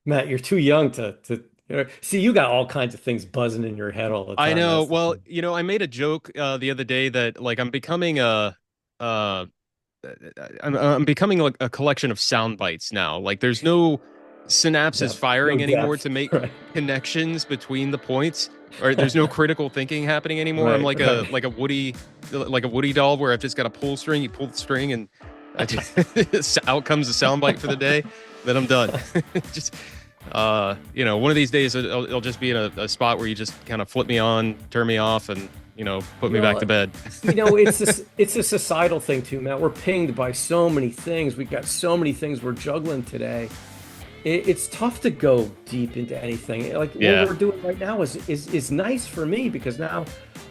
Matt, you're too young to see. You got all kinds of things buzzing in your head all the I time. know. That's the Well, thing. I made a joke the other day that like uh I'm becoming like a collection of sound bites now. Like there's no synapses Depth, no firing anymore depth. to make Right, connections between the points, or there's no critical thinking happening anymore. I'm right, right. like a Woody doll where I've just got a pull string. You pull the string, and I just out comes a sound bite for the day. Then I'm done. Just one of these days it'll just be in a spot where you just kind of flip me on, turn me off, and put me back to Well, bed. it's a societal thing too, Matt. We're pinged by so many things. We've got so many things we're juggling today. It's tough to go deep into anything. Like what Yeah, we're doing right now is nice for me because now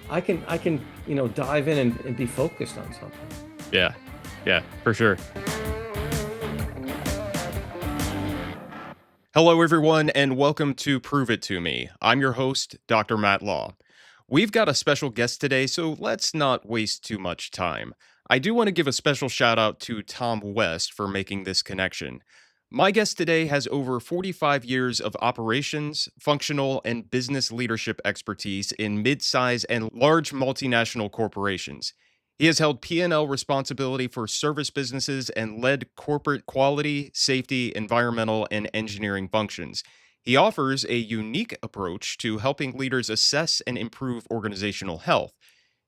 I can dive in and be focused on something. yeah, yeah, for sure. Hello, everyone, and welcome to Prove It To Me. I'm your host, Dr. Matt Law. We've got a special guest today, so let's not waste too much time. I do want to give a special shout out to Tom West for making this connection. My guest today has over 45 years of operations, functional, and business leadership expertise in mid-size and large multinational corporations. He has held P&L responsibility for service businesses and led corporate quality, safety, environmental, and engineering functions. He offers a unique approach to helping leaders assess and improve organizational health.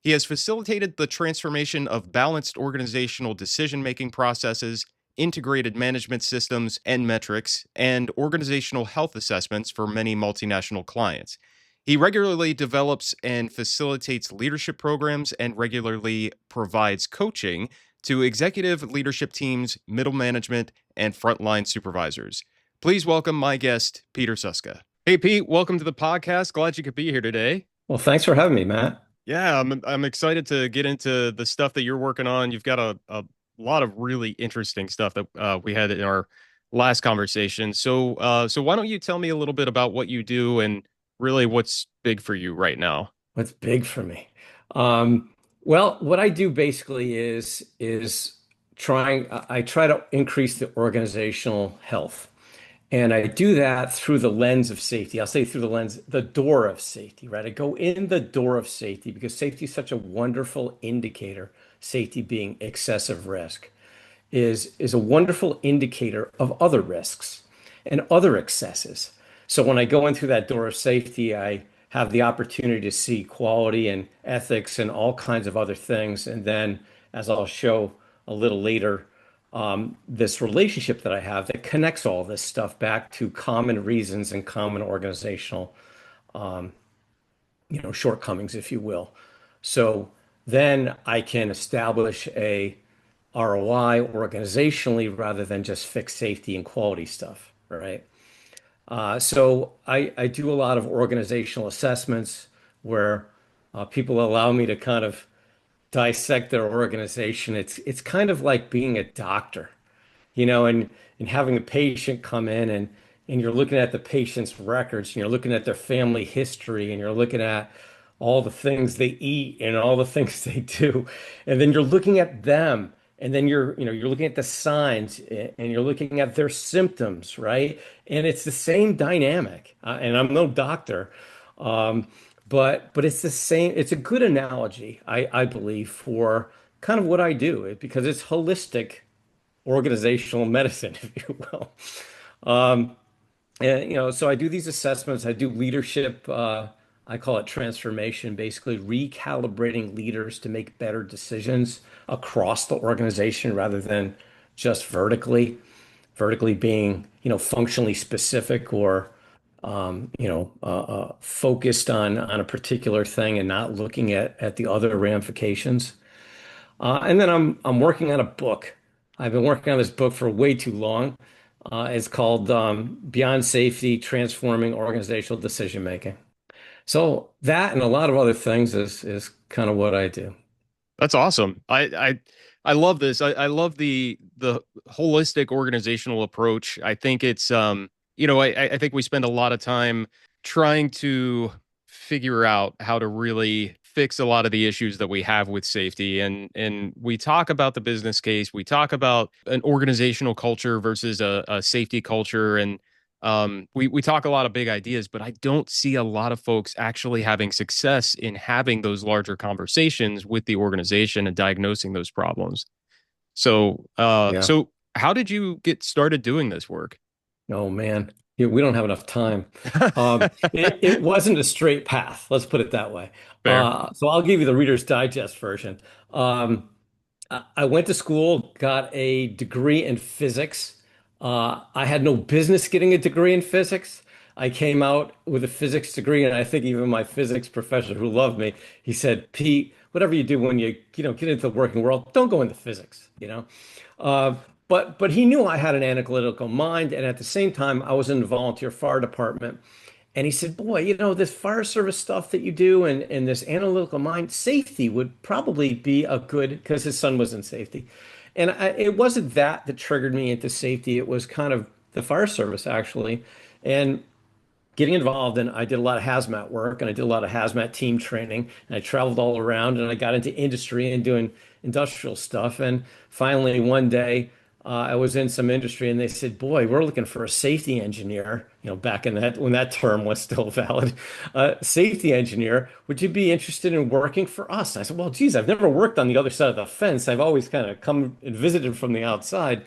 He has facilitated the transformation of balanced organizational decision making processes, integrated management systems and metrics, and organizational health assessments for many multinational clients. He regularly develops and facilitates leadership programs and regularly provides coaching to executive leadership teams, middle management, and frontline supervisors. Please welcome my guest, Peter Susca. Hey, Pete, welcome to the podcast. Glad you could be here today. Well, thanks for having me, Matt. Yeah, I'm excited to get into the stuff that you're working on. You've got a lot of really interesting stuff that we had in our last conversation. So why don't you tell me a little bit about what you do and really what's big for you right now? What's big for me? Um, well, what I do basically is I try to increase the organizational health. And I do that through the lens of safety. I'll say through the door of safety, right? I go in the door of safety because safety is such a wonderful indicator, safety being excessive risk, is a wonderful indicator of other risks and other excesses. So when I go in through that door of safety, I have the opportunity to see quality and ethics and all kinds of other things. And then, as I'll show a little later, this relationship that I have that connects all this stuff back to common reasons and common organizational, shortcomings, if you will. So then I can establish a ROI organizationally rather than just fixed safety and quality stuff, right? So I do a lot of organizational assessments where people allow me to kind of dissect their organization. It's kind of like being a doctor, and having a patient come in and you're looking at the patient's records, and you're looking at their family history, and you're looking at all the things they eat and all the things they do, and then you're looking at them, and then you're looking at the signs, and you're looking at their symptoms, right? And it's the same dynamic. And I'm no doctor, um, but it's the same. It's a good analogy, I believe, for kind of what I do, because it's holistic organizational medicine, if you will. Um, so I do these assessments. I do leadership. I call it transformation, basically recalibrating leaders to make better decisions across the organization rather than just vertically. Vertically being, functionally specific or, focused on a particular thing and not looking at the other ramifications. And then I'm working on a book. I've been working on this book for way too long. It's called Beyond Safety: Transforming Organizational Decision Making. So that and a lot of other things is kind of what I do. That's awesome. I love this. I love the holistic organizational approach. I think it's I think we spend a lot of time trying to figure out how to really fix a lot of the issues that we have with safety, and we talk about the business case, we talk about an organizational culture versus a safety culture, and We talk a lot of big ideas, but I don't see a lot of folks actually having success in having those larger conversations with the organization and diagnosing those problems. Yeah. So how did you get started doing this work? Oh man, yeah, we don't have enough time. It wasn't a straight path. Let's put it that way. Fair. So I'll give you the Reader's Digest version. Um, I went to school, got a degree in physics. I had no business getting a degree in physics. I came out with a physics degree, and I think even my physics professor, who loved me, he said, "Pete, whatever you do when you get into the working world, don't go into physics, you know." Uh, but he knew I had an analytical mind, and at the same time, I was in the volunteer fire department. And he said, "Boy, this fire service stuff that you do and this analytical mind, safety would probably be a good," because his son was in safety. And it wasn't that triggered me into safety. It was kind of the fire service, actually. And getting involved, and I did a lot of hazmat work, and I did a lot of hazmat team training, and I traveled all around, and I got into industry and doing industrial stuff. And finally one day I was in some industry, and they said, "Boy, we're looking for a safety engineer," back in that when that term was still valid. Safety engineer, would you be interested in working for us? And I said, "Well, geez, I've never worked on the other side of the fence. I've always kind of come and visited from the outside."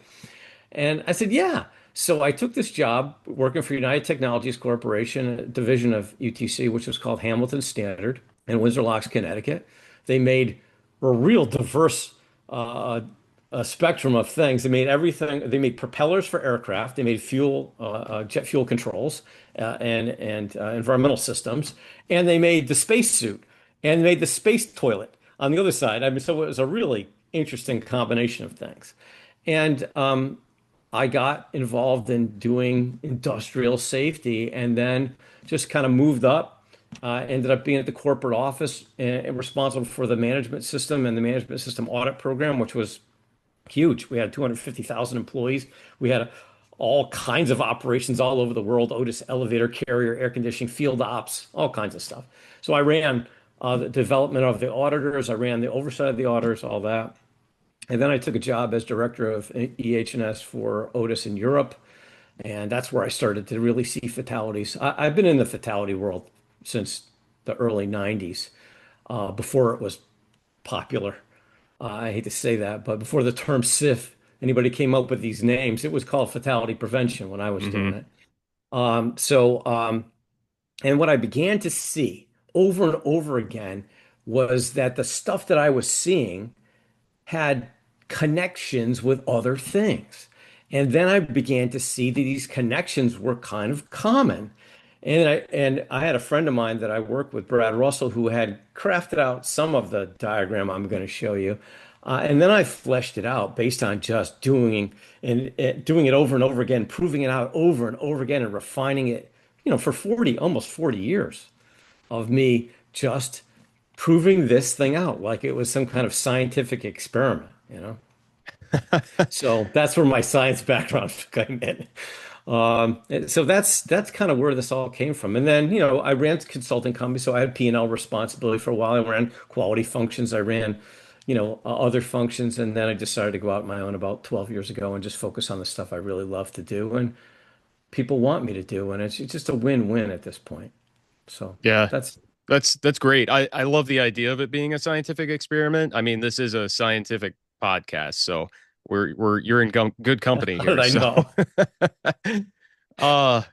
And I said, "Yeah." So I took this job working for United Technologies Corporation, a division of UTC, which was called Hamilton Standard in Windsor Locks, Connecticut. They made a real diverse spectrum of things. They made everything. They made propellers for aircraft. They made jet fuel controls, and environmental systems, and they made the spacesuit, and they made the space toilet on the other side. I mean, so it was a really interesting combination of things. And I got involved in doing industrial safety and then just kind of moved up. Ended up being at the corporate office and responsible for the management system and the management system audit program, which was huge. We had 250,000 employees. We had all kinds of operations all over the world: Otis elevator, carrier, air conditioning, field ops, all kinds of stuff. So I ran the development of the auditors. I ran the oversight of the auditors, all that. And then I took a job as director of EH&S for Otis in Europe. And that's where I started to really see fatalities. I've been in the fatality world since the early 90s, before it was popular. I hate to say that, but before the term SIF, anybody came up with these names, it was called fatality prevention when I was doing Hmm. it. And what I began to see over and over again was that the stuff that I was seeing had connections with other things. And then I began to see that these connections were kind of common. And I had a friend of mine that I worked with, Brad Russell, who had crafted out some of the diagram I'm going to show you. And then I fleshed it out based on just doing it over and over again, proving it out over and over again, and refining it, for almost 40 years of me just proving this thing out like it was some kind of scientific experiment. So that's where my science background came in. So that's kind of where this all came from. And then, I ran consulting companies, so I had P&L responsibility for a while. I ran quality functions. I ran, other functions, and then I decided to go out on my own about 12 years ago and just focus on the stuff I really love to do and people want me to do. And it's just a win-win at this point. So Yeah, that's that's great. I love the idea of it being a scientific experiment. I mean, this is a scientific podcast, so we're you're in good company how did here. I So, know?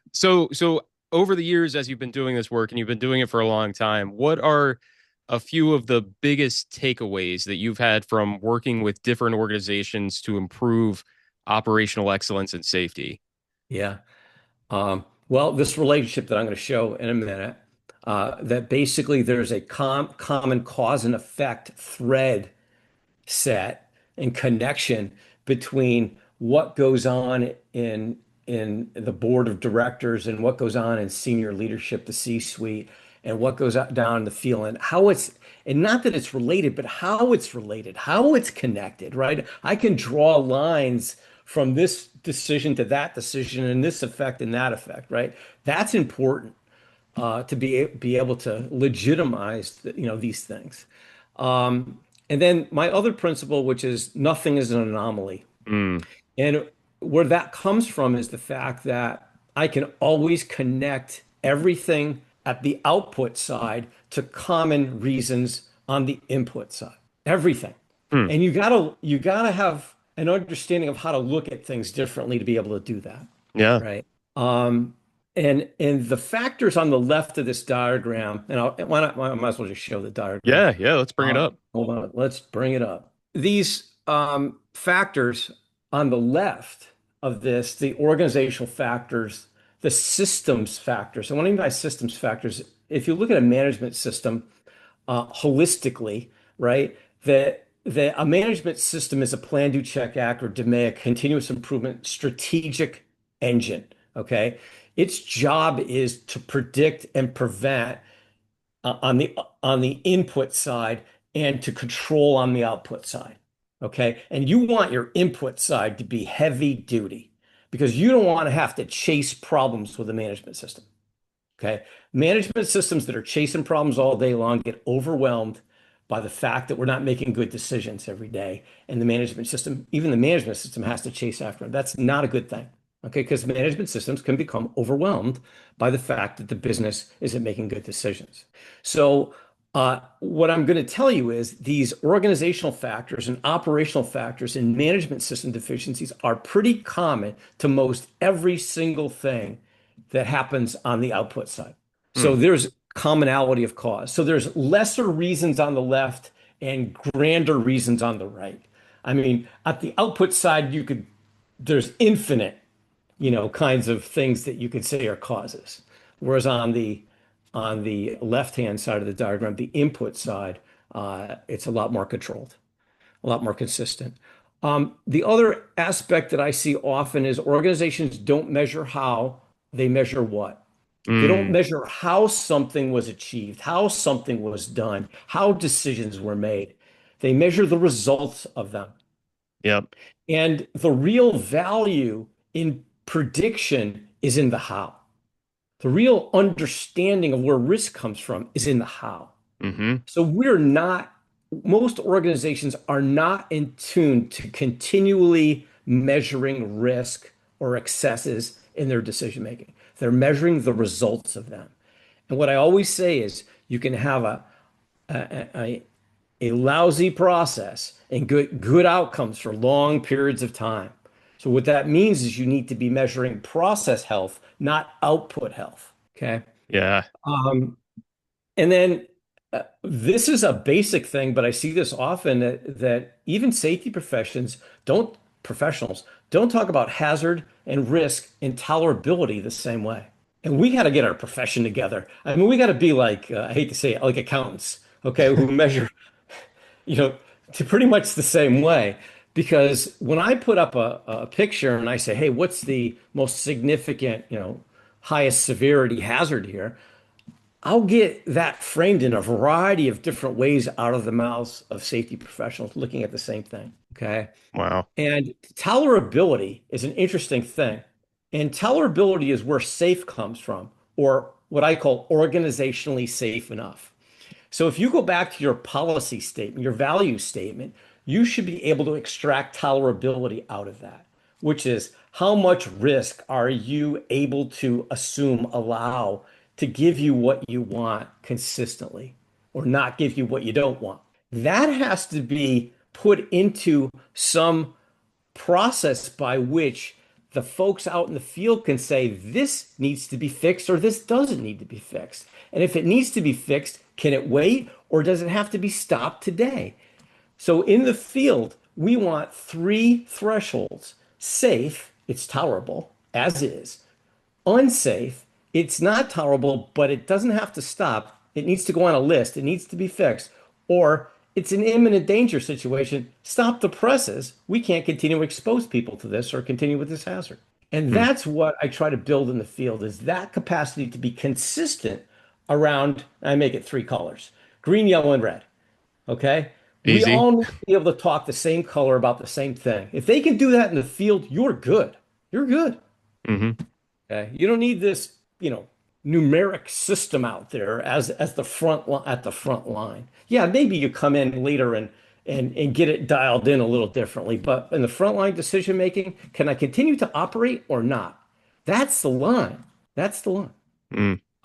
so over the years, as you've been doing this work and you've been doing it for a long time, what are a few of the biggest takeaways that you've had from working with different organizations to improve operational excellence and safety? Yeah. Well, this relationship that I'm going to show in a minute, that basically there's a common cause and effect thread set and connection between what goes on in the board of directors and what goes on in senior leadership, the C-suite, and what goes down in the field, and how it's, and not that it's related, but how it's related, how it's connected, right? I can draw lines from this decision to that decision and this effect and that effect, right? That's important, to be able to legitimize these things. And then my other principle, which is nothing is an anomaly. Mm, And where that comes from is the fact that I can always connect everything at the output side to common reasons on the input side. Everything. Hmm. And you gotta have an understanding of how to look at things differently to be able to do that, Yeah. right? Um, and the factors on the left of this diagram, and why not, I might as well just show the diagram. Yeah. Yeah. Let's bring it up. Hold on, let's bring it up. These factors on the left of this, the organizational factors, the systems factors. And what I mean by systems factors, if you look at a management system holistically, right, that a management system is a plan, do, check, act, or DMAIC, continuous improvement strategic engine. Okay. Its job is to predict and prevent on the input side and to control on the output side. Okay. And you want your input side to be heavy duty because you don't want to have to chase problems with a management system. Okay. Management systems that are chasing problems all day long get overwhelmed by the fact that we're not making good decisions every day. And the management system, even the management system has to chase after them. That's not a good thing. Okay. Because management systems can become overwhelmed by the fact that the business isn't making good decisions. So, what I'm going to tell you is these organizational factors and operational factors and management system deficiencies are pretty common to most every single thing that happens on the output side. Hmm. So there's commonality of cause. So there's lesser reasons on the left and grander reasons on the right. I mean, at the output side, there's infinite, kinds of things that you could say are causes. Whereas on the left-hand side of the diagram, the input side, it's a lot more controlled, a lot more consistent. The other aspect that I see often is organizations don't measure how, they measure what. They don't Mm. measure how something was achieved, how something was done, how decisions were made. They measure the results of them. Yep. And the real value in prediction is in the how. The real understanding of where risk comes from is in the how. Mm-hmm. So most organizations are not in tune to continually measuring risk or excesses in their decision making. They're measuring the results of them. And what I always say is you can have a, a lousy process and good outcomes for long periods of time. So what that means is you need to be measuring process health, not output health. Okay. Yeah. Um, and then this is a basic thing, but I see this often that even safety professionals don't talk about hazard and risk and tolerability the same way. And we got to get our profession together. I mean, we got to be like, I hate to say it, like accountants, okay, who measure, you know, to pretty much the same way. Because when I put up a picture and I say, hey, what's the most significant, highest severity hazard here? I'll get that framed in a variety of different ways out of the mouths of safety professionals looking at the same thing. Okay. Wow. And tolerability is an interesting thing. And tolerability is where safe comes from, or what I call organizationally safe enough. So if you go back to your policy statement, your value statement, you should be able to extract tolerability out of that, which is how much risk are you able to assume, allow to give you what you want consistently or not give you what you don't want. That has to be put into some process by which the folks out in the field can say this needs to be fixed or this doesn't need to be fixed. And if it needs to be fixed, can it wait or does it have to be stopped today? So in the field, we want three thresholds. Safe, it's tolerable as is. Unsafe, it's not tolerable, but it doesn't have to stop. It needs to go on a list. It needs to be fixed. Or it's an imminent danger situation. Stop the presses. We can't continue to expose people to this or continue with this hazard. And Hmm. that's what I try to build in the field is that capacity to be consistent around, I make it three colors, green, yellow, and red. Okay. We Easy. all need to be able to talk the same color about the same thing. If they can do that in the field, you're good. You're good. Mm-hmm. Okay. You don't need this, numeric system out there as the at the front line. Yeah, maybe you come in later and get it dialed in a little differently, but in the front line decision making, can I continue to operate or not? That's the line. That's the line.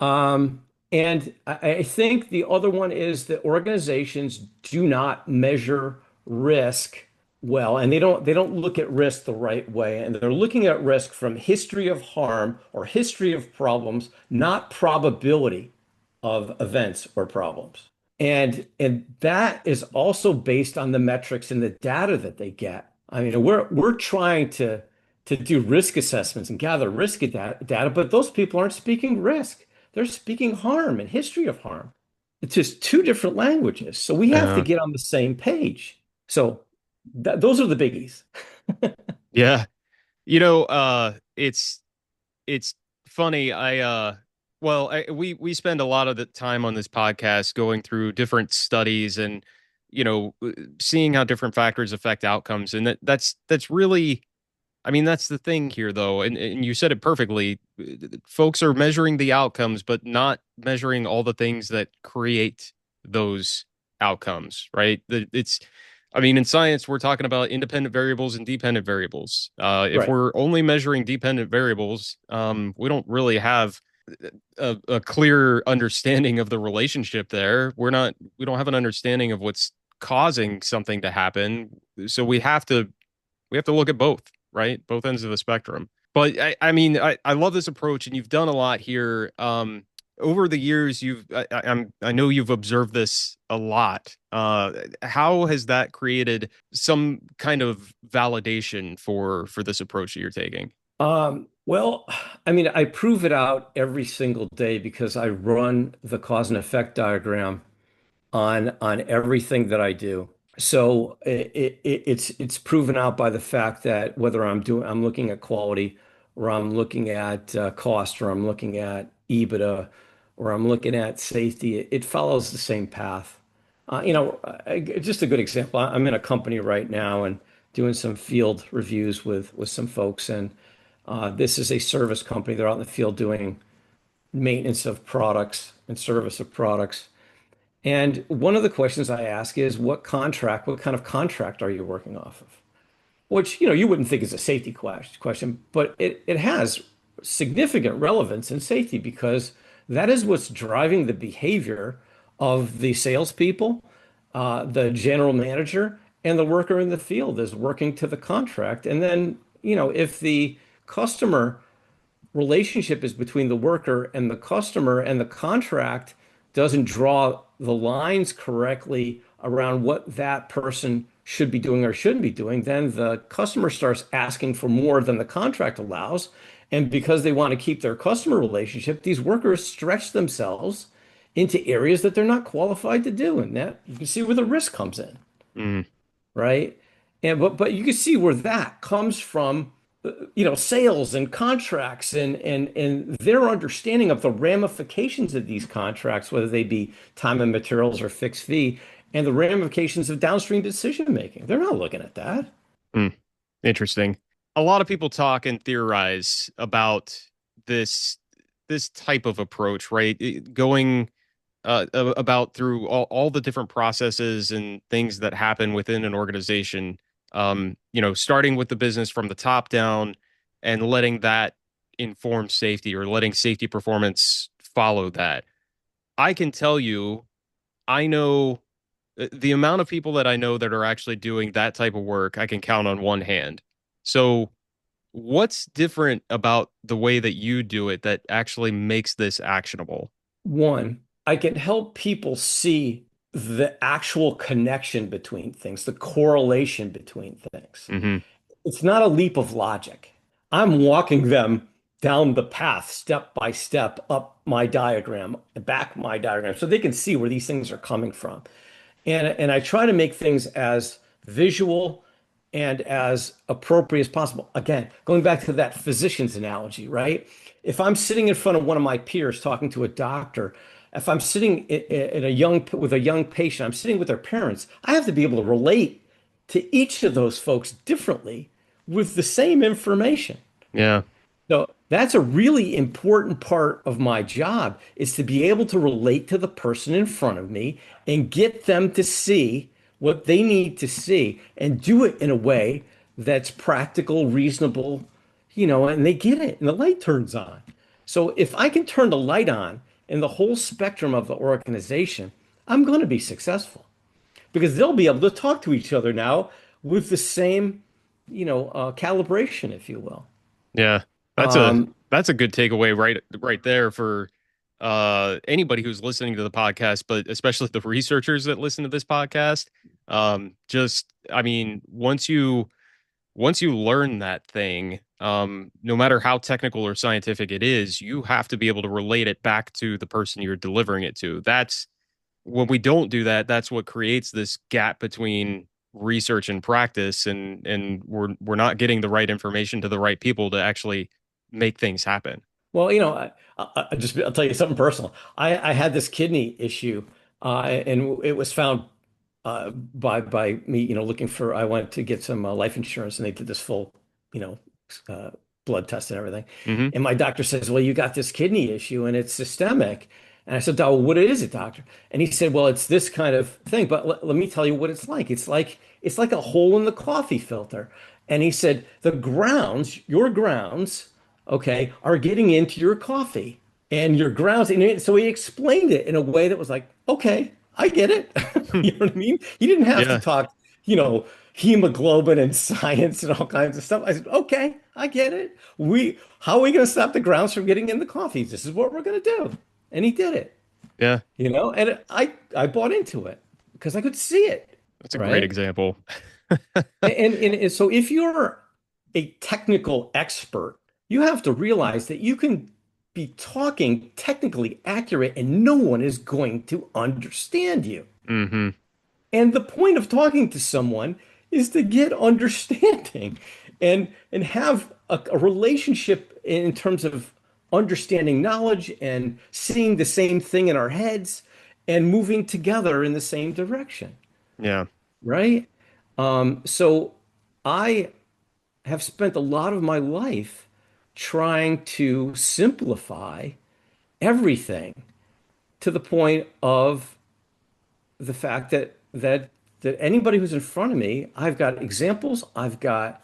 Mm. And I think the other one is that organizations do not measure risk well, and they don't look at risk the right way, and they're looking at risk from history of harm or history of problems, not probability of events or problems. And that is also based on the metrics and the data that they get. I mean, we're trying to do risk assessments and gather risk data, but those people aren't speaking risk. They're speaking harm and history of harm. It's just two different languages. So we have to Uh, get on the same page. So those are the biggies. yeah. It's funny. We spend a lot of the time on this podcast going through different studies and seeing how different factors affect outcomes, and that's really, I mean, that's the thing here, though, and you said it perfectly. Folks are measuring the outcomes, but not measuring all the things that create those outcomes, right? I mean, in science, we're talking about independent variables and dependent variables. If Right. we're only measuring dependent variables, we don't really have a clear understanding of the relationship there. We don't have an understanding of what's causing something to happen. So we have to look at both, right? Both ends of the spectrum. But I love this approach, and you've done a lot here. Over the years, I know you've observed this a lot. How has that created some kind of validation for this approach that you're taking? Well, I mean, I prove it out every single day because I run the cause and effect diagram on everything that I do. So it's proven out by the fact that whether I'm looking at quality, or I'm looking at cost, or I'm looking at EBITDA, or I'm looking at safety, it follows the same path. Just a good example. I'm in a company right now and doing some field reviews with some folks, and this is a service company. They're out in the field doing maintenance of products and service of products. And one of the questions I ask is, what kind of contract are you working off of? Which, you wouldn't think is a safety question, but it has significant relevance in safety because that is what's driving the behavior of the salespeople, the general manager, and the worker in the field is working to the contract. And then, if the customer relationship is between the worker and the customer, and the contract doesn't draw the lines correctly around what that person should be doing or shouldn't be doing, then the customer starts asking for more than the contract allows. And because they want to keep their customer relationship, these workers stretch themselves into areas that they're not qualified to do. And that you can see where the risk comes in, Mm, right? But you can see where that comes from, sales and contracts and their understanding of the ramifications of these contracts, whether they be time and materials or fixed fee, and the ramifications of downstream decision making. They're not looking at that. mm. Interesting. A lot of people talk and theorize about this this type of approach, right? Going about through all the different processes and things that happen within an organization. Starting with the business from the top down and letting that inform safety, or letting safety performance follow that. I can tell you, I know the amount of people that I know that are actually doing that type of work, I can count on one hand. So, what's different about the way that you do it that actually makes this actionable? One, I can help people see the actual connection between things, the correlation between things. Hmm. It's not a leap of logic. I'm walking them down the path step by step up my diagram, back my diagram, so they can see where these things are coming from. And I try to make things as visual and as appropriate as possible. Again, going back to that physician's analogy, right? If I'm sitting in front of one of my peers talking to a doctor, if I'm sitting with a young patient, I'm sitting with their parents, I have to be able to relate to each of those folks differently with the same information. Yeah. So that's a really important part of my job is to be able to relate to the person in front of me and get them to see what they need to see and do it in a way that's practical, reasonable, and they get it and the light turns on. So if I can turn the light on in the whole spectrum of the organization, I'm going to be successful because they'll be able to talk to each other now with the same, calibration, if you will. Yeah. That's a Um, that's a good takeaway right there for anybody who's listening to the podcast, but especially the researchers that listen to this podcast. Just I mean, once you learn that thing, no matter how technical or scientific it is, you have to be able to relate it back to the person you're delivering it to. That's when we don't do that, that's what creates this gap between research and practice, and we're not getting the right information to the right people to actually make things happen. well, I'll tell you something personal. I had this kidney issue, and it was found by me, looking for. I went to get some life insurance, and they did this full, you know, uh, blood test and everything. Hmm. And my doctor says, "Well, you got this kidney issue, and it's systemic." And I said, "Oh, what is it, doctor?" And he said, "Well, it's this kind of thing, but let me tell you what it's like. It's like a hole in the coffee filter." And he said, "The grounds, your grounds, okay, are getting into your coffee, and your grounds." And so he explained it in a way that was like, "Okay, I get it." You know what I mean? You didn't have to Yeah, talk, you know, hemoglobin and science and all kinds of stuff. I said, "Okay, I get it. How are we going to stop the grounds from getting in the coffee? This is what we're going to do." And he did it, yeah, and I bought into it because I could see it, that's a great right? example. And so if you're a technical expert, you have to realize that you can be talking technically accurate and no one is going to understand you. Hmm. And the point of talking to someone is to get understanding and have a relationship in terms of understanding knowledge and seeing the same thing in our heads and moving together in the same direction, Yeah, right? So I have spent a lot of my life trying to simplify everything to the point of the fact that anybody who's in front of me, I've got examples, I've got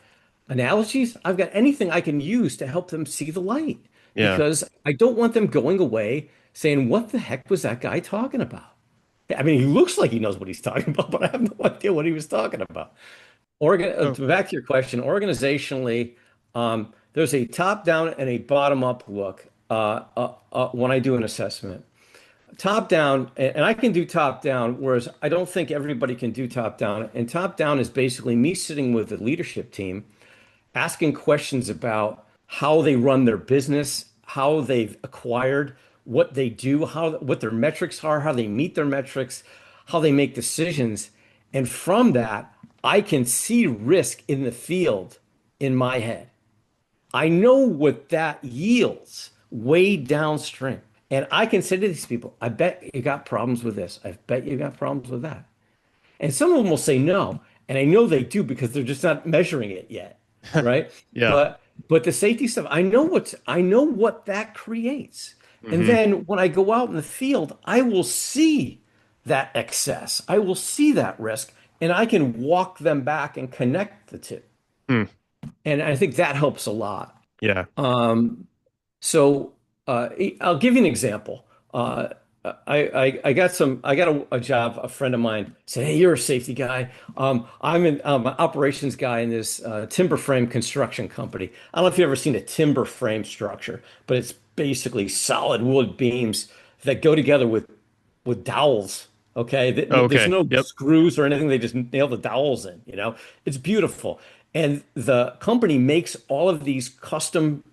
analogies, I've got anything I can use to help them see the light yeah. because I don't want them going away saying, "What the heck was that guy talking about?" I mean, he looks like he knows what he's talking about, but I have no idea what he was talking about. Oh, Back to your question, organizationally, there's a top-down and a bottom-up look when I do an assessment. Top down, and I can do top down, whereas I don't think everybody can do top down. And top down is basically me sitting with the leadership team, asking questions about how they run their business, how they've acquired, what they do, what their metrics are, how they meet their metrics, how they make decisions. And from that, I can see risk in the field in my head. I know what that yields way downstream. And I can say to these people, "I bet you got problems with this. I bet you got problems with that." And some of them will say no. And I know they do because they're just not measuring it yet, right? yeah. But the safety stuff, I know what that creates. And Hmm. then when I go out in the field, I will see that excess. I will see that risk, and I can walk them back and connect the two. Hmm. And I think that helps a lot. Yeah. So I'll give you an example. I got a job. A friend of mine said, "Hey, you're a safety guy. I'm an operations guy in this timber frame construction company. I don't know if you've ever seen a timber frame structure, but it's basically solid wood beams that go together with dowels. Okay, there's Okay. no Yep. screws or anything. They just nail the dowels in. It's beautiful. And the company makes all of these custom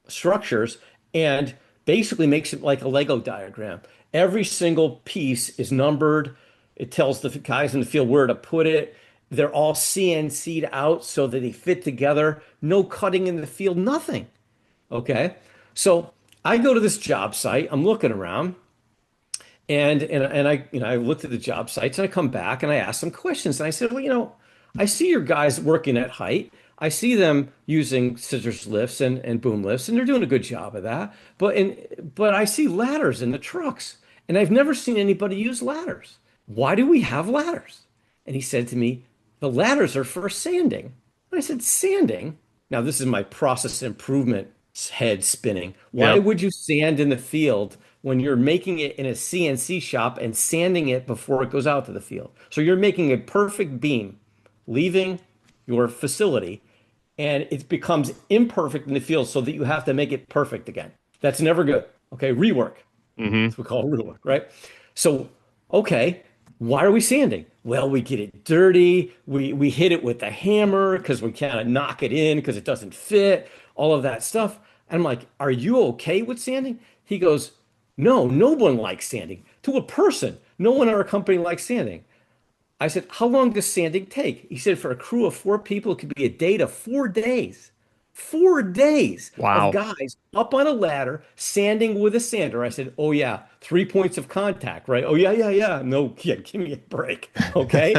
structures and basically makes it like a Lego diagram. Every single piece is numbered. It tells the guys in the field where to put it. They're all CNC'd out so that they fit together. No cutting in the field, nothing. Okay. So I go to this job site. I'm looking around and I looked at the job sites and I come back and I ask them questions. And I said, "Well, I see your guys working at height. I see them using scissors lifts and boom lifts, and they're doing a good job of that. But I see ladders in the trucks, and I've never seen anybody use ladders. Why do we have ladders?" And he said to me, "The ladders are for sanding." And I said, "Sanding? Now, this is my process improvement head spinning. Why Yep. would you sand in the field when you're making it in a CNC shop and sanding it before it goes out to the field? So you're making a perfect beam leaving your facility, and it becomes imperfect in the field so that you have to make it perfect again. That's never good. Okay, rework. Hmm. That's what we call rework, right? So, okay, why are we sanding? Well, we get it dirty. We hit it with a hammer because we kind of knock it in because it doesn't fit, all of that stuff. And I'm like, are you okay with sanding? He goes, no, no one likes sanding. To a person, no one in our company likes sanding. I said, how long does sanding take? He said, for a crew of 4 people, it could be a day to 4 days. 4 days of Wow. guys up on a ladder sanding with a sander. I said, oh, yeah, 3 points of contact, right? Oh, yeah, yeah, yeah. No, yeah, give me a break. Okay.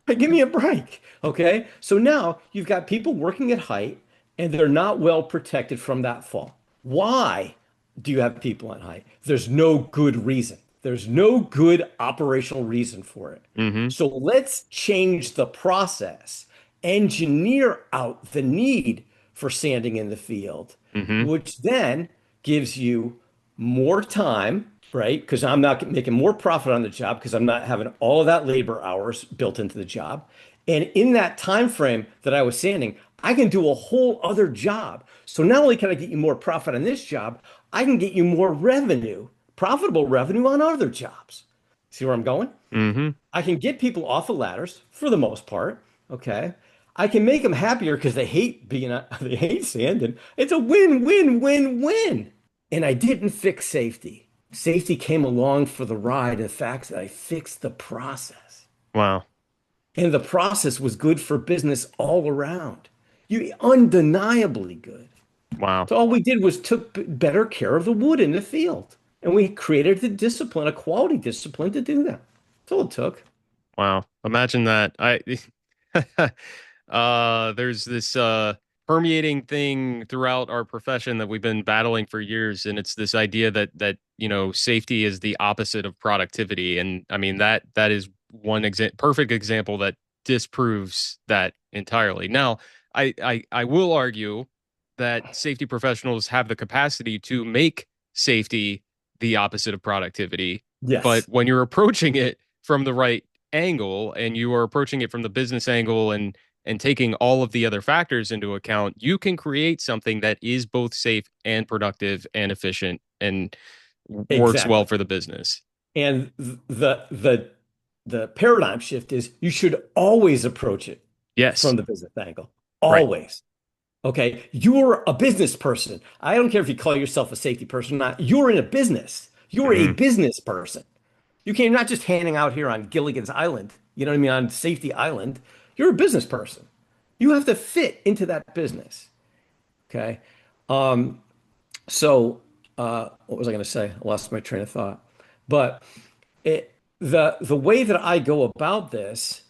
Give me a break. Okay. So now you've got people working at height and they're not well protected from that fall. Why do you have people at height? There's no good reason. There's no good operational reason for it. Hmm. So let's change the process, engineer out the need for sanding in the field, Hmm. which then gives you more time, right? Because I'm not making more profit on the job because I'm not having all of that labor hours built into the job. And in that time frame that I was sanding, I can do a whole other job. So not only can I get you more profit on this job, I can get you more revenue, profitable revenue on other jobs. See where I'm going? Hmm. I can get people off of ladders for the most part. Okay. I can make them happier because they hate they hate sanding. It's a win, win, win, win. And I didn't fix safety. Safety came along for the ride. The fact that I fixed the process. Wow. And the process was good for business all around. You undeniably good. Wow. So all we did was took better care of the wood in the field. And we created the discipline, a quality discipline to do that. That's all it took. Wow. Imagine that. There's this permeating thing throughout our profession that we've been battling for years, and it's this idea that safety is the opposite of productivity. And I mean that is one perfect example that disproves that entirely. Now, I will argue that safety professionals have the capacity to make safety the opposite of productivity, but Yes. when you're approaching it from the right angle and you are approaching it from the business angle and taking all of the other factors into account, you can create something that is both safe and productive and efficient and works well Exactly. for the business. And the paradigm shift is you should always approach it Yes. from the business angle. Right. Always. Okay. You're a business person. I don't care if you call yourself a safety person or not. You're in a business. You're a Hmm. business person. You're not just hanging out here on Gilligan's Island, you know what I mean, on Safety Island. You're a business person. You have to fit into that business. Okay. So what was I going to say? I lost my train of thought. But the way that I go about this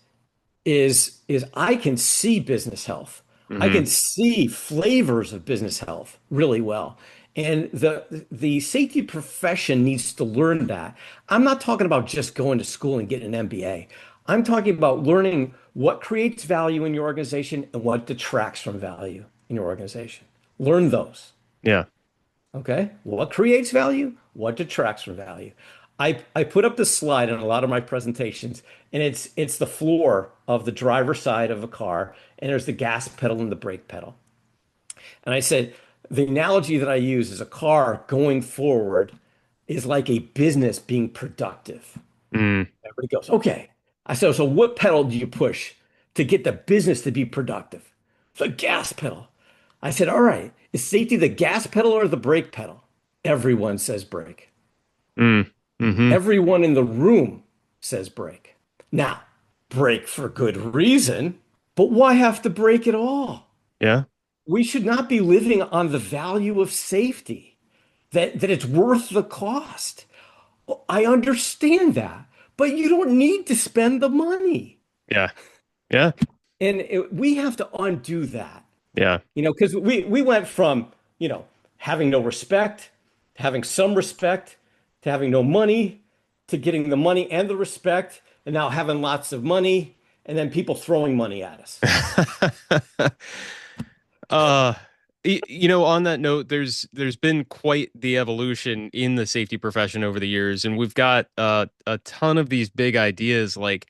is I can see business health. I Hmm. can see flavors of business health really well. And the safety profession needs to learn that. I'm not talking about just going to school and getting an MBA. I'm talking about learning what creates value in your organization and what detracts from value in your organization. Learn those. Yeah. Okay. What creates value? What detracts from value? I put up this slide in a lot of my presentations, and it's the floor of the driver's side of a car, and there's the gas pedal and the brake pedal. And I said, the analogy that I use is a car going forward is like a business being productive. Mm. Everybody goes, okay. I said, so what pedal do you push to get the business to be productive? The gas pedal. I said, all right, is safety the gas pedal or the brake pedal? Everyone says brake. Mm. Hmm. Everyone in the room says brake. Now, brake for good reason, but why have to brake at all? Yeah. We should not be living on the value of safety, that it's worth the cost. I understand that, but you don't need to spend the money. Yeah. Yeah. And we have to undo that, Yeah. because we went from, having no respect, to having some respect, to having no money, to getting the money and the respect, and now having lots of money, and then people throwing money at us. Uh, on that note, there's been quite the evolution in the safety profession over the years, and we've got a ton of these big ideas like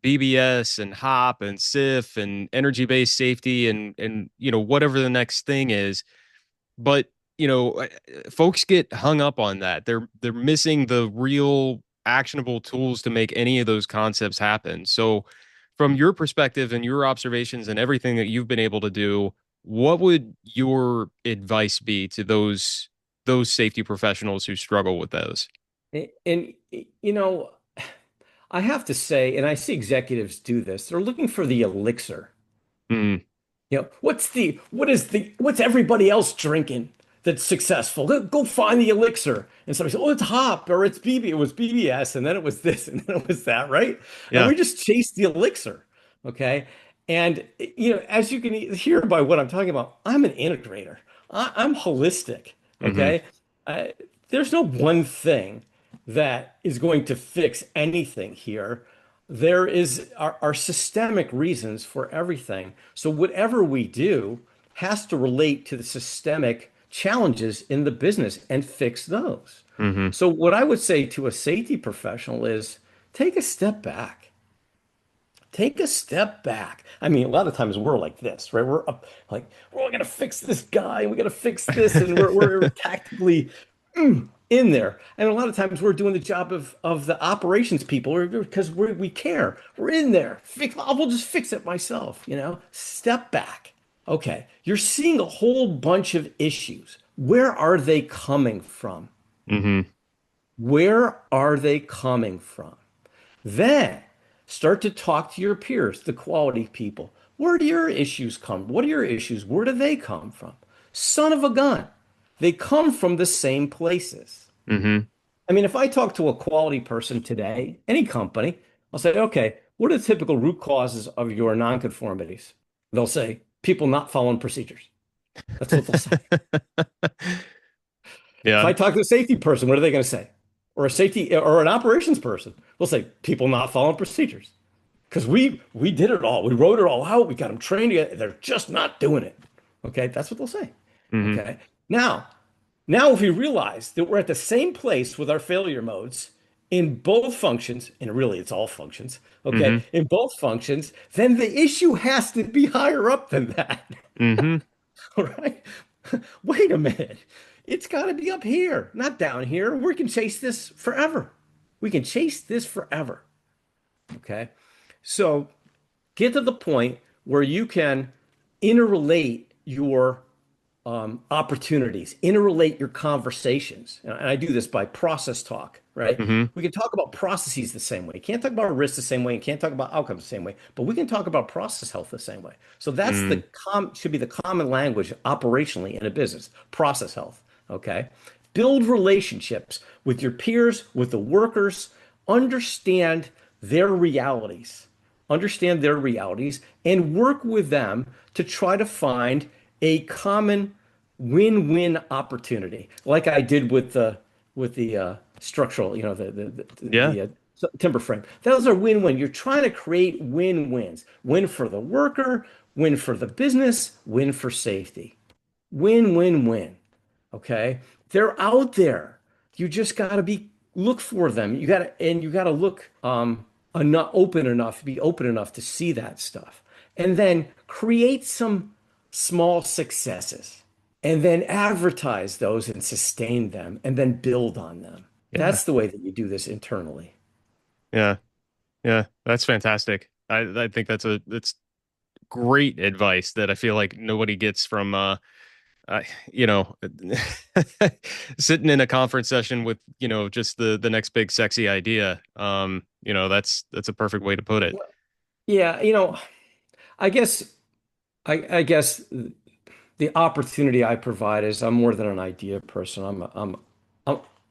BBS and HOP and SIF and energy-based safety and whatever the next thing is. But folks get hung up on that. They're missing the real actionable tools to make any of those concepts happen. So, from your perspective and your observations and everything that you've been able to do, what would your advice be to those safety professionals who struggle with those? And, you know, I have to say, and I see executives do this, they're looking for the elixir. Mm, What's everybody else drinking that's successful? Go find the elixir. And somebody said, oh, it's hop or it's BB. It was BBS, and then it was this, and then it was that, right? And yeah. we just chase the elixir. Okay. And as you can hear by what I'm talking about, I'm an integrator. I'm holistic. Mm-hmm. Okay. Uh, there's no one thing that is going to fix anything here. There are systemic reasons for everything. So whatever we do has to relate to the systemic challenges in the business and fix those. Mm-hmm. So what I would say to a safety professional is take a step back. Take a step back. I mean, a lot of times we're like this, right? We're up like, we're going to fix this guy, and we got to fix this, and we're tactically in there. And a lot of times we're doing the job of the operations people because we care. We're in there. We'll just fix it myself, Step back. Okay, you're seeing a whole bunch of issues. Where are they coming from? Mm-hmm. Where are they coming from? Then start to talk to your peers, the quality people. Where do your issues come? What are your issues? Where do they come from? Son of a gun. They come from the same places. Mm-hmm. I mean, if I talk to a quality person today, any company, I'll say, okay, what are the typical root causes of your nonconformities? They'll say, people not following procedures. That's what they'll say. If Yeah. I talk to a safety person, what are they going to say? Or a safety or an operations person, they'll say, people not following procedures. Because we did it all. We wrote it all out. We got them trained. They're just not doing it. Okay, that's what they'll say. Mm-hmm. Okay. Now, if we realize that we're at the same place with our failure modes in both functions, and really it's all functions, okay, Mm-hmm. in both functions, then the issue has to be higher up than that. Mm-hmm. All right. Wait a minute. It's got to be up here, not down here. We can chase this forever. We can chase this forever. Okay. So get to the point where you can interrelate your opportunities, interrelate your conversations. And I do this by process talk, right? Mm-hmm. We can talk about processes the same way. Can't talk about risk the same way and can't talk about outcomes the same way, but we can talk about process health the same way. So that's Mm-hmm. should be the common language operationally in a business, process health. Okay. Build relationships with your peers, with the workers, understand their realities, understand their realities, and work with them to try to find a common win-win opportunity, like I did with the structural, Yeah. timber frame. Those are win-win. You're trying to create win-wins. Win for the worker, win for the business, win for safety. Win, win, win. Okay? They're out there. You just got to look for them. You got to look enough open enough, be open enough to see that stuff. And then create some small successes and then advertise those and sustain them and then build on them. Yeah. That's the way that you do this internally. Yeah. Yeah. That's fantastic. I think that's great advice that I feel like nobody gets from uh, you know, sitting in a conference session with, just the next big sexy idea. That's a perfect way to put it. Well, yeah, I guess I guess the opportunity I provide is I'm more than an idea person. I'm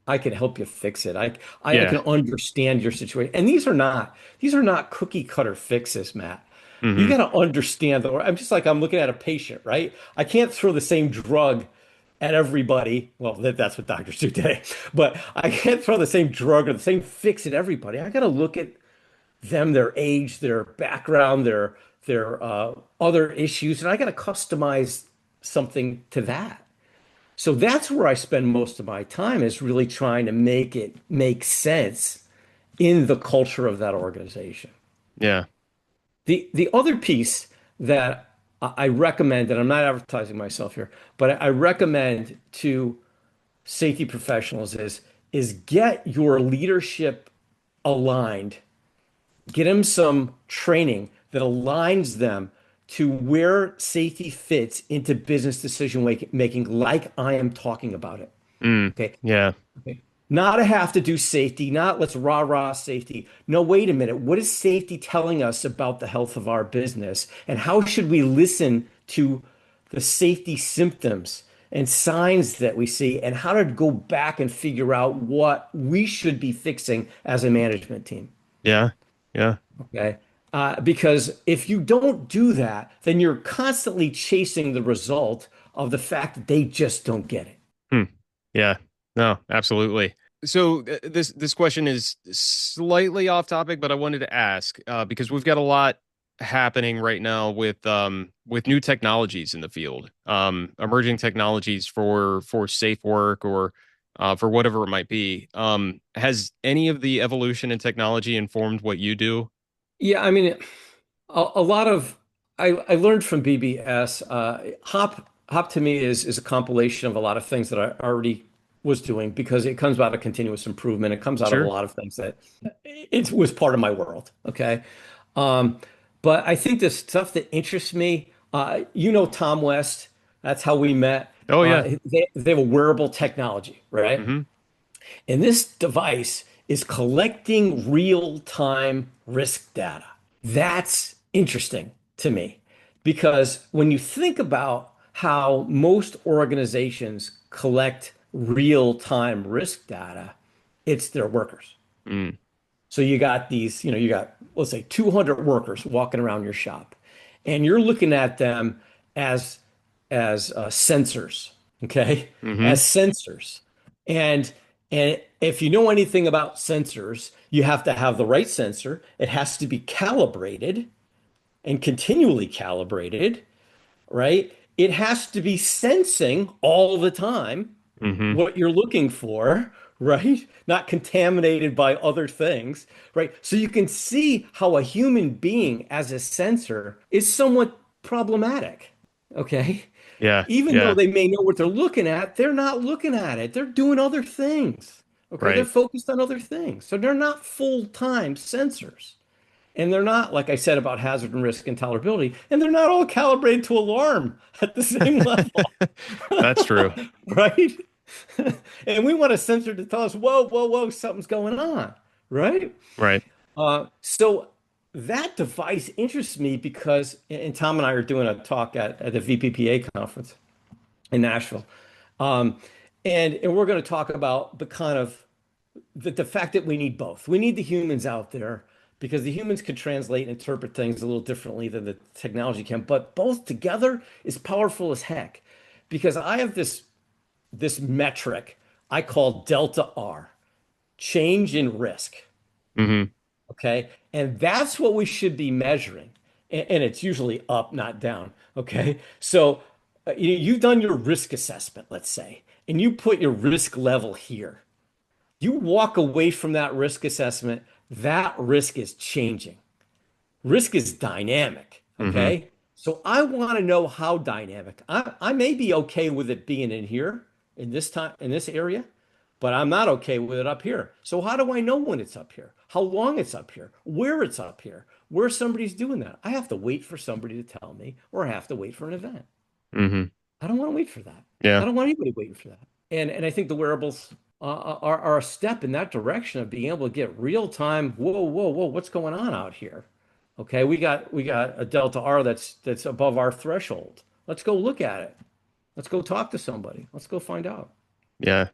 I can help you fix it. I can Yeah. understand your situation. And these are not cookie cutter fixes, Matt. You Hmm. got to understand I'm just like I'm looking at a patient, right? I can't throw the same drug at everybody. Well, that's what doctors do today. But I can't throw the same drug or the same fix at everybody. I got to look at them, their age, their background, their other issues, and I got to customize something to that. So that's where I spend most of my time is really trying to make it make sense in the culture of that organization. Yeah. The other piece that I recommend, and I'm not advertising myself here, but I recommend to safety professionals is get your leadership aligned, get them some training that aligns them to where safety fits into business decision making, like I am talking about it. Mm. Okay. Yeah. Okay. Not a have to do safety, not let's rah safety. No, wait a minute. What is safety telling us about the health of our business? And how should we listen to the safety symptoms and signs that we see, and how to go back and figure out what we should be fixing as a management team? Yeah. Yeah. Okay. Because if you don't do that, then you're constantly chasing the result of the fact that they just don't get it. Hmm. Yeah. No, absolutely. So this question is slightly off topic, but I wanted to ask because we've got a lot happening right now with new technologies in the field, emerging technologies for safe work or for whatever it might be. Has any of the evolution in technology informed what you do? Yeah, I mean, a lot of I learned from BBS. Hop to me is a compilation of a lot of things that I already was doing because it comes out of continuous improvement. It comes out of a Sure. lot of things that it was part of my world. Okay. Um, but I think the stuff that interests me, Tom West, that's how we met. Oh yeah. They have a wearable technology, right? Mm-hmm. And this device is collecting real-time risk data. That's interesting to me because when you think about how most organizations collect real-time risk data, it's their workers. Mm. So you got these, you got, let's say 200 workers walking around your shop, and you're looking at them as sensors, okay? Mm-hmm. As sensors. And if you know anything about sensors, you have to have the right sensor. It has to be calibrated and continually calibrated, right? It has to be sensing all the time Mm-hmm. what you're looking for, right? Not contaminated by other things, right? So you can see how a human being as a sensor is somewhat problematic, okay? Yeah. Even though Yeah. they may know what they're looking at, they're not looking at it. They're doing other things, okay? They're Right. focused on other things. So they're not full-time sensors. And they're not, like I said, about hazard and risk and tolerability, and they're not all calibrated to alarm at the same level, That's true. right? And we want a sensor to tell us, whoa, whoa, whoa, something's going on, right? Right. So that device interests me because, and Tom and I are doing a talk at the VPPA conference in Nashville. Um, and we're going to talk about the kind of the fact that we need both. We need the humans out there because the humans can translate and interpret things a little differently than the technology can, but both together is powerful as heck. Because I have this metric I call delta R, change in risk. Mm-hmm. Okay. And that's what we should be measuring. And it's usually up, not down. Okay. So you've done your risk assessment, let's say, and you put your risk level here. You walk away from that risk assessment, that risk is changing. Risk is dynamic. Mm-hmm. Okay. So I want to know how dynamic. I may be okay with it being in here in this time in this area, but I'm not okay with it up here. So how do I know when it's up here? How long it's up here? Where it's up here? Where somebody's doing that? I have to wait for somebody to tell me, or I have to wait for an event. Mm-hmm. I don't want to wait for that. I Yeah. don't want anybody waiting for that. And I think the wearables are a step in that direction of being able to get real time. Whoa, whoa, whoa! What's going on out here? Okay, we got a delta R that's above our threshold. Let's go look at it. Let's go talk to somebody. Let's go find out. Yeah. It's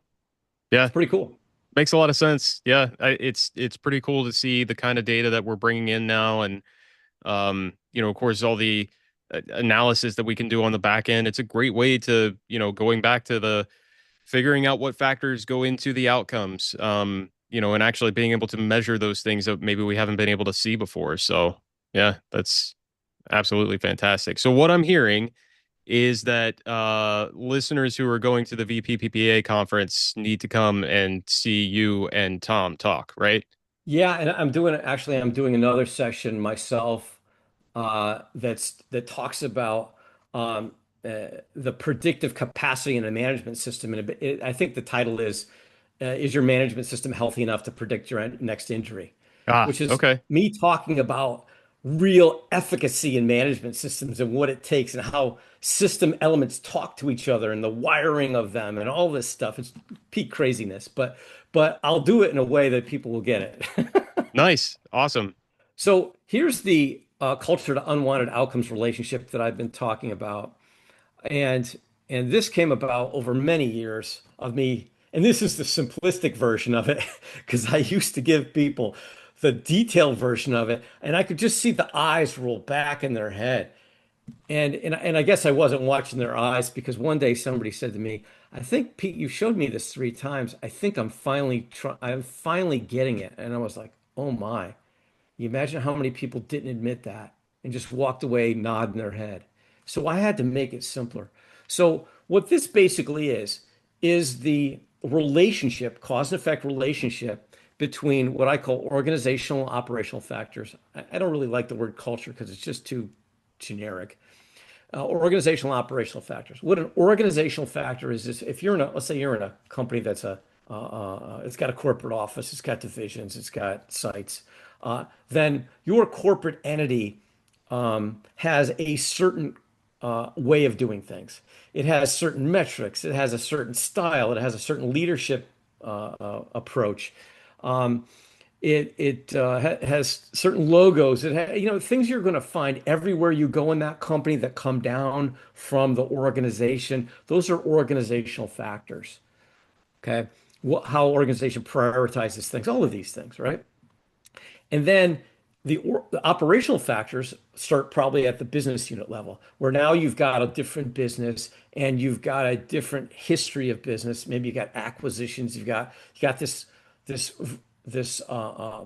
Yeah. pretty cool. Makes a lot of sense. Yeah. It's pretty cool to see the kind of data that we're bringing in now, and of course, all the analysis that we can do on the back end. It's a great way to, going back to the figuring out what factors go into the outcomes. And actually being able to measure those things that maybe we haven't been able to see before. So, yeah, that's absolutely fantastic. So what I'm hearing is that listeners who are going to the VPPPA conference need to come and see you and Tom talk, right? Yeah, and I'm doing another section myself that talks about the predictive capacity in a management system. And I think the title is your management system healthy enough to predict your next injury? Ah, Which is okay. me talking about real efficacy in management systems and what it takes and how system elements talk to each other and the wiring of them and all this stuff. It's peak craziness, but I'll do it in a way that people will get it. Nice. Awesome. So here's the culture to unwanted outcomes relationship that I've been talking about. And and this came about over many years of me, and this is the simplistic version of it, because I used to give people the detailed version of it, and I could just see the eyes roll back in their head. And I guess I wasn't watching their eyes because one day somebody said to me, "I think Pete, you showed me this 3 times. I think I'm finally getting it." And I was like, "Oh my." You imagine how many people didn't admit that and just walked away nodding their head. So I had to make it simpler. So what this basically is the relationship, cause and effect relationship between what I call organizational and operational factors. I don't really like the word culture because it's just too generic. Organizational and operational factors. What an organizational factor is if you're in a, let's say you're in a company that's it's got a corporate office, it's got divisions, it's got sites, then your corporate entity has a certain way of doing things. It has certain metrics, it has a certain style, it has a certain leadership approach. Um, it has certain logos. Things you're going to find everywhere you go in that company that come down from the organization. Those are organizational factors. Okay, how organization prioritizes things, all of these things, right? And then the operational factors start probably at the business unit level, where now you've got a different business and you've got a different history of business. Maybe you got acquisitions, you got this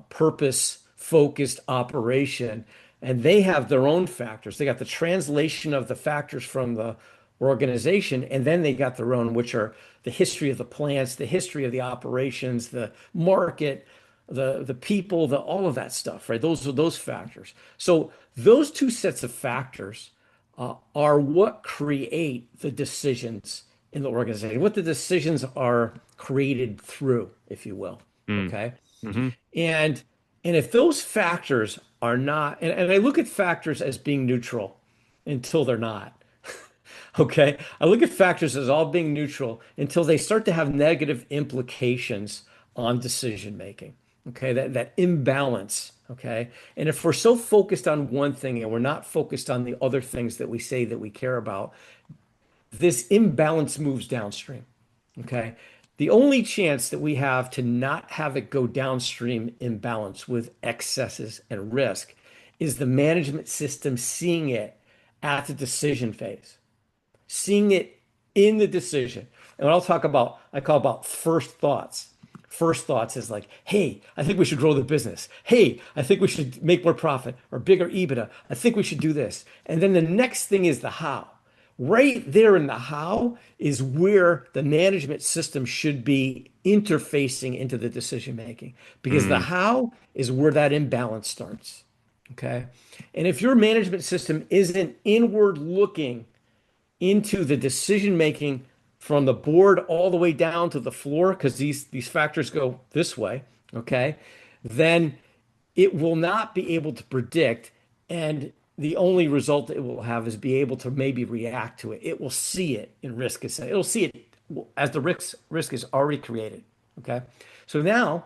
purpose focused operation, and they have their own factors. They got the translation of the factors from the organization, and then they got their own, which are the history of the plants, the history of the operations, the market, the people, the all of that stuff, right? Those are those factors. So those two sets of factors are what create the decisions in the organization, what the decisions are created through, if you will. Mm. Okay. Hmm. And and if those factors are not, and I look at factors as being neutral until they're not. Okay. I look at factors as all being neutral until they start to have negative implications on decision making. Okay. That imbalance. Okay. And if we're so focused on one thing and we're not focused on the other things that we say that we care about, this imbalance moves downstream. Okay. The only chance that we have to not have it go downstream imbalance with excesses and risk is the management system seeing it at the decision phase, seeing it in the decision. And what I'll talk about, I call about first thoughts. First thoughts is like, hey, I think we should grow the business. Hey, I think we should make more profit or bigger EBITDA. I think we should do this. And then the next thing is the how. Right there in the how is where the management system should be interfacing into the decision making because the Mm. how is where that imbalance starts. Okay. And if your management system isn't inward looking into the decision making from the board all the way down to the floor, because these factors go this way, okay, then it will not be able to predict, and the only result it will have is be able to maybe react to it. It will see it in risk. It'll see it as the risk is already created. Okay, so now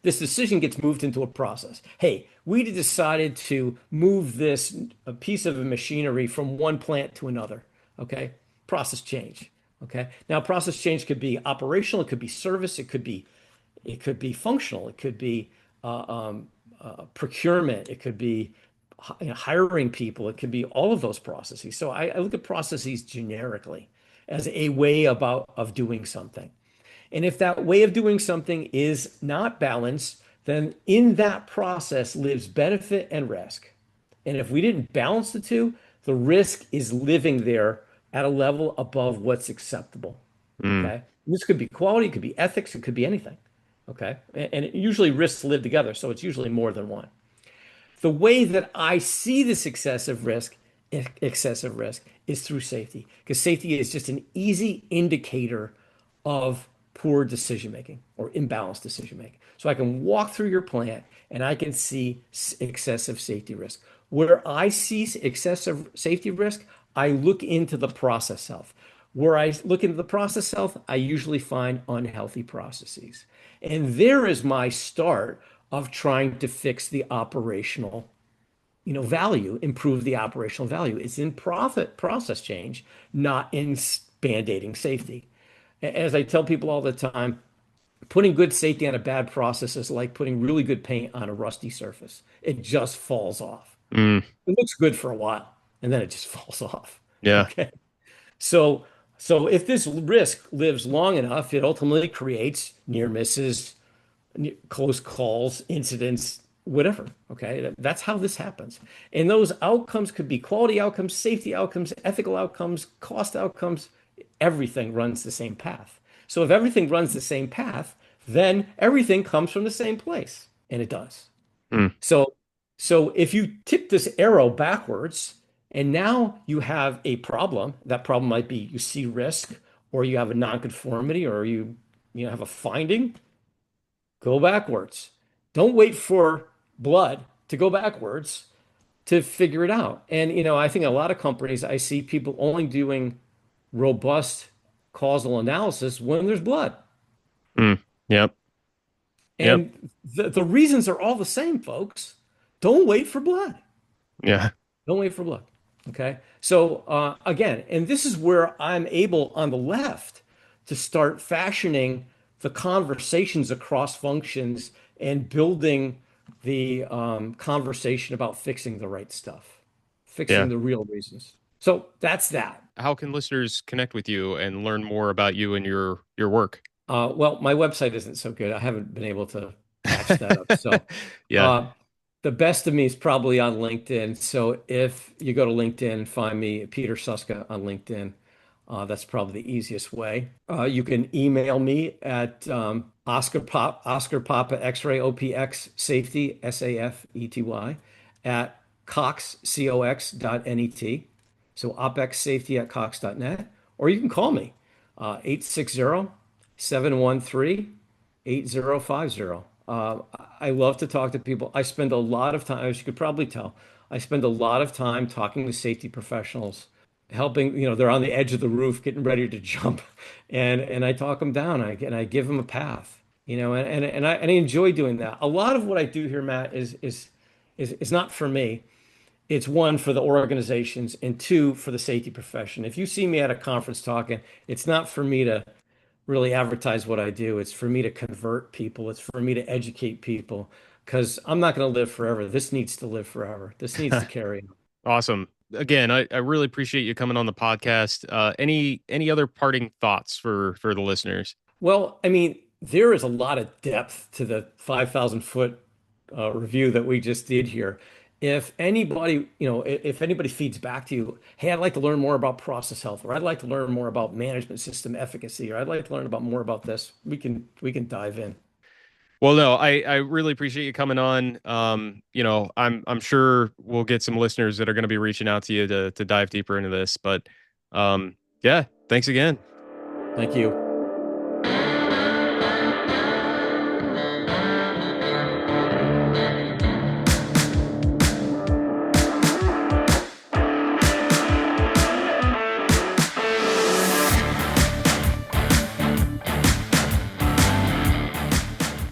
this decision gets moved into a process. Hey, we decided to move this a piece of machinery from one plant to another. Okay, process change. Okay, now process change could be operational, it could be service, it could be functional, it could be procurement, it could be hiring people, it could be all of those processes. So I look at processes generically as a way of doing something. And if that way of doing something is not balanced, then in that process lives benefit and risk. And if we didn't balance the two, The risk is living there at a level above what's acceptable. Mm. Okay. And this could be quality, it could be ethics, it could be anything. Okay. And usually risks live together, so it's usually more than one. The way that I see this excessive risk is through safety, because safety is just an easy indicator of poor decision making or imbalanced decision making. So I can walk through your plant and I can see excessive safety risk. Where I see excessive safety risk, I look into the process health. Where I look into the process health, I usually find unhealthy processes. And there is my start of trying to fix the operational, value, improve the operational value. It's in profit process change, not in band-aiding safety. As I tell people all the time, putting good safety on a bad process is like putting really good paint on a rusty surface. It just falls off. Mm. It looks good for a while, and then it just falls off. Yeah. Okay. So, so if this risk lives long enough, it ultimately creates near misses, close calls, incidents, whatever. Okay. That's how this happens. And those outcomes could be quality outcomes, safety outcomes, ethical outcomes, cost outcomes. Everything runs the same path. So if everything runs the same path, then everything comes from the same place. And it does. Mm. So, so if you tip this arrow backwards and now you have a problem, that problem might be you see risk or you have a nonconformity or you have a finding, go backwards. Don't wait for blood to go backwards to figure it out. And I think a lot of companies I see people only doing robust causal analysis when there's blood. Mm. Yep. Yep. And the reasons are all the same, folks. Don't wait for blood. Yeah. Don't wait for blood. Okay. So again, and this is where I'm able on the left to start fashioning the conversations across functions and building the conversation about fixing the right stuff, Yeah. fixing the real reasons. So that's that. How can listeners connect with you and learn more about you and your work? Well, my website isn't so good. I haven't been able to patch that up. So Yeah. uh, the best of me is probably on LinkedIn. So if you go to LinkedIn, find me, Peter Susca on LinkedIn. That's probably the easiest way. You can email me at Oscar Papa X-ray OPX Safety SAFETY at cox.net. So OPEX Safety at cox.net. Or you can call me 860-713-8050. I love to talk to people. I spend a lot of time, as you could probably tell, I spend a lot of time talking to safety professionals, helping, they're on the edge of the roof, getting ready to jump. And I talk them down and I give them a path, and I enjoy doing that. A lot of what I do here, Matt, is not for me. It's one for the organizations and two for the safety profession. If you see me at a conference talking, it's not for me to really advertise what I do. It's for me to convert people. It's for me to educate people because I'm not going to live forever. This needs to live forever. This needs to carry on. Awesome. Again, I really appreciate you coming on the podcast. Any other parting thoughts for the listeners? Well, I mean, there is a lot of depth to the 5,000-foot review that we just did here. If anybody, if anybody feeds back to you, hey, I'd like to learn more about process health, or I'd like to learn more about management system efficacy, or I'd like to learn about more about this, we can dive in. Well, no, I really appreciate you coming on. I'm sure we'll get some listeners that are going to be reaching out to you to dive deeper into this. But yeah, thanks again. Thank you.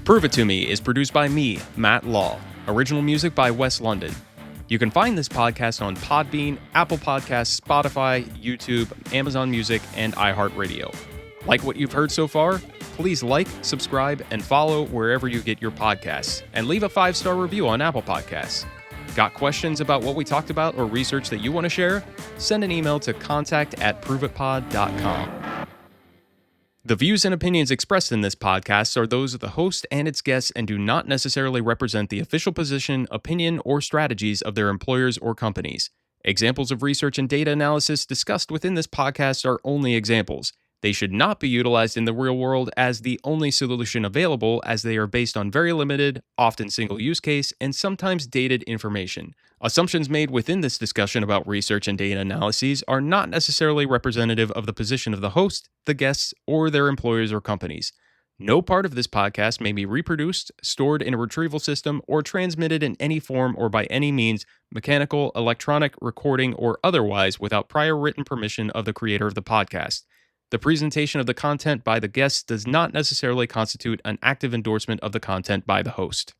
Prove It To Me is produced by me, Matt Law. Original music by Wes London. You can find this podcast on Podbean, Apple Podcasts, Spotify, YouTube, Amazon Music, and iHeartRadio. Like what you've heard so far? Please like, subscribe, and follow wherever you get your podcasts, and leave a 5-star review on Apple Podcasts. Got questions about what we talked about or research that you want to share? Send an email to contact@proveitpod.com. The views and opinions expressed in this podcast are those of the host and its guests and do not necessarily represent the official position, opinion, or strategies of their employers or companies. Examples of research and data analysis discussed within this podcast are only examples. They should not be utilized in the real world as the only solution available, as they are based on very limited, often single use case, and sometimes dated information. Assumptions made within this discussion about research and data analyses are not necessarily representative of the position of the host, the guests, or their employers or companies. No part of this podcast may be reproduced, stored in a retrieval system, or transmitted in any form or by any means, mechanical, electronic, recording, or otherwise, without prior written permission of the creator of the podcast. The presentation of the content by the guests does not necessarily constitute an active endorsement of the content by the host.